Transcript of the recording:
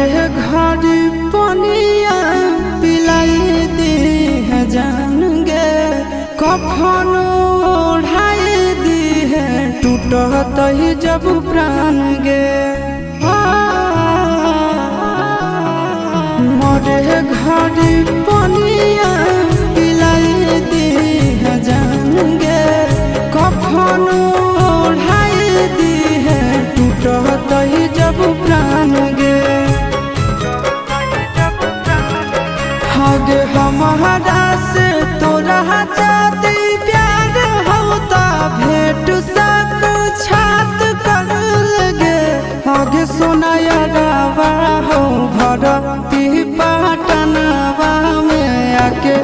मोरे घर पनिया पिलाई दी है जान गे, कफन ओढ़ाई दी है टूटत ही जब प्राण गे। मोरे घर पनिया पिलाई दी है जान गे, कफन ओढ़ाई दी है टूटत ही जब प्राण गे। हगे हमारा से तोरा जाती प्यार होता भेंट साक्षात कर लगे। हगे सोनाया गावा हो भरती पाटनवा में आके